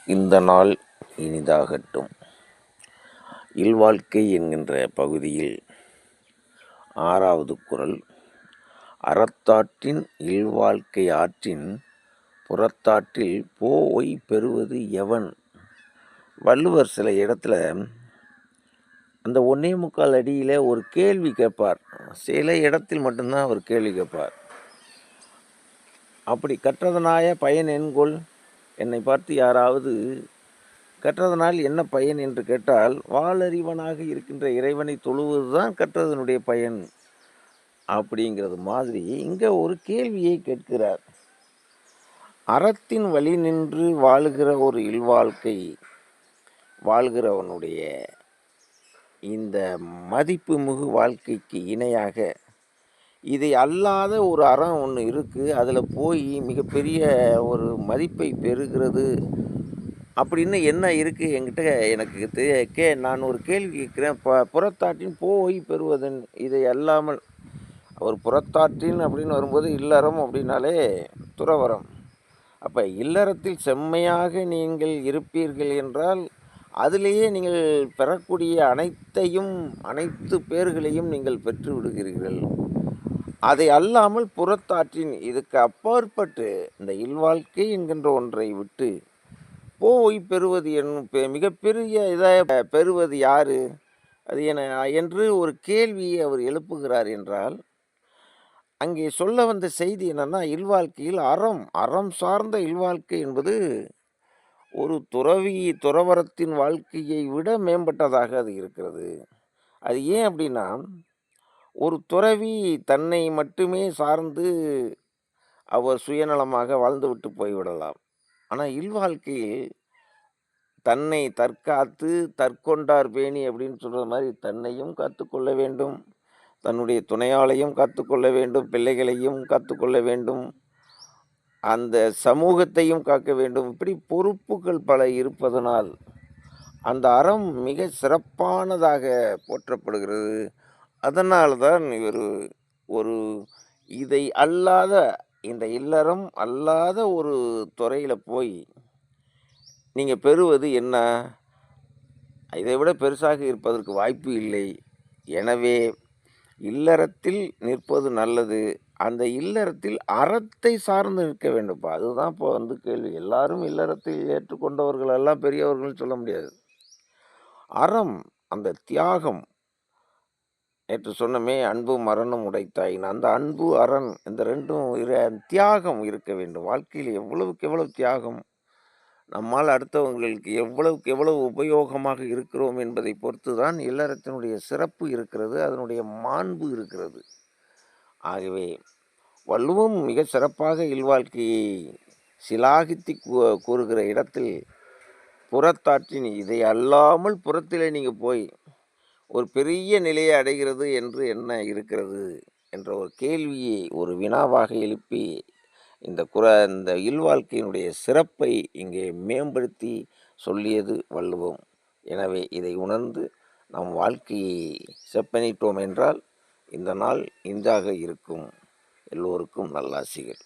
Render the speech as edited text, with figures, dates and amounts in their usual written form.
இந்த நாள் இனிதாகட்டும். இல்வாழ்க்கை என்கின்ற பகுதியில் 6வது குறள், அறத்தாற்றின் இல்வாழ்க்கை ஆற்றின் புறத்தாற்றில் போய் பெறுவது எவன். வள்ளுவர் சில இடத்துல அந்த 1.25 அடியில் ஒரு கேள்வி கேட்பார். சில இடத்தில் மட்டும்தான் அவர் கேள்வி கேட்பார். அப்படி கற்றதனாய பயன் என்கொள். என்னை பார்த்து யாராவது கற்றதனால் என்ன பயன் என்று கேட்டால், வாளறிவனாக இருக்கின்ற இறைவனை தொழுவது தான் கற்றதனுடைய பயன் அப்படிங்கிறது மாதிரி இங்கே ஒரு கேள்வியை கேட்கிறார். அறத்தின் வழி நின்று வாழுகிற ஒரு இல்வாழ்க்கை வாழ்கிறவனுடைய இந்த மதிப்பு மிகு வாழ்க்கைக்கு இணையாக இதை அல்லாத ஒரு அறம் ஒன்று இருக்குது. அதில் போய் மிகப்பெரிய ஒரு மதிப்பை பெறுகிறது அப்படின்னு என்ன இருக்குது என்கிட்ட எனக்கு நான் ஒரு கேள்வி கேட்குறேன். புறத்தாற்றின் போய் பெறுவதன் இதை அல்லாமல், அவர் புறத்தாற்றின் அப்படின்னு வரும்போது இல்லறம் அப்படின்னாலே துறவரம். அப்போ இல்லறத்தில் செம்மையாக நீங்கள் இருப்பீர்கள் என்றால் அதிலேயே நீங்கள் பெறக்கூடிய அனைத்து பேர்களையும் நீங்கள் பெற்று விடுகிறீர்கள். அதை அல்லாமல் புறத்தாற்றின் இதுக்கு அப்பாற்பட்டு இந்த இல்வாழ்க்கை என்கின்ற ஒன்றை விட்டு போய் பெறுவது மிகப்பெரிய இதாக பெறுவது யாரு அது என்று ஒரு கேள்வியை அவர் எழுப்புகிறார் என்றால், அங்கே சொல்ல வந்த செய்தி என்னன்னா, இல்வாழ்க்கையில் அறம் சார்ந்த இல்வாழ்க்கை என்பது ஒரு துறவரத்தின் வாழ்க்கையை விட மேம்பட்டதாக அது இருக்கிறது. அது ஏன் அப்படின்னா, ஒரு துறவி தன்னை மட்டுமே சார்ந்து அவர் சுயநலமாக வாழ்ந்துவிட்டு போய்விடலாம். ஆனால் இல்வாழ்க்கையில் தன்னை தற்காத்து தற்கொண்டார் பேணி அப்படின்னு சொல்கிற மாதிரி தன்னையும் காத்துக்கொள்ள வேண்டும், தன்னுடைய துணையாளையும் காத்துக்கொள்ள வேண்டும், பிள்ளைகளையும் காத்துக்கொள்ள வேண்டும், அந்த சமூகத்தையும் காக்க வேண்டும். இப்படி பொறுப்புகள் பல இருப்பதனால் அந்த அறம் மிக சிறப்பானதாக போற்றப்படுகிறது. அதனால தான் இவர் ஒரு இதை அல்லாத இந்த இல்லறம் அல்லாத ஒரு துறையில் போய் நீங்கள் பெறுவது என்ன, இதை விட பெருசாக இருப்பதற்கு வாய்ப்பு இல்லை. எனவே இல்லறத்தில் நிற்பது நல்லது. அந்த இல்லறத்தில் அறத்தை சார்ந்து நிற்க வேண்டும்ப்பா. அதுதான் இப்போ கேள்வி. எல்லாரும் இல்லறத்தில் ஏற்றுக்கொண்டவர்கள் எல்லாம் பெரியவர்கள் சொல்ல முடியாது. அறம், அந்த தியாகம், நேற்று சொன்னமே அன்பும் அறனும் உடைத்தாயின், அந்த அன்பு அரண் இந்த ரெண்டும் தியாகம் இருக்க வேண்டும். வாழ்க்கையில் எவ்வளவுக்கு எவ்வளவு தியாகம், நம்மால் அடுத்தவங்களுக்கு எவ்வளவுக்கு எவ்வளவு உபயோகமாக இருக்கிறோம் என்பதை பொறுத்து தான் இல்லறத்தினுடைய சிறப்பு இருக்கிறது, அதனுடைய மாண்பு இருக்கிறது. ஆகவே வள்ளுவம் மிக சிறப்பாக இல்வாழ்க்கையை சிலாகித்தி கூறுகிற இடத்தில், புறத்தாற்றின் இதை அல்லாமல் புறத்திலே நீங்கள் போய் ஒரு பெரிய நிலையை அடைகிறது என்று என்ன இருக்கிறது என்ற ஒரு கேள்வியை ஒரு வினாவாக எழுப்பி இந்த இல்வாழ்க்கையினுடைய சிறப்பை இங்கே மேம்படுத்தி சொல்லியது வள்ளுவம். எனவே இதை உணர்ந்து நம் வாழ்க்கையை செப்பனிட்டோம் என்றால் இந்த நாள் இன்றாக இருக்கும். எல்லோருக்கும் நல்லாசிகள்.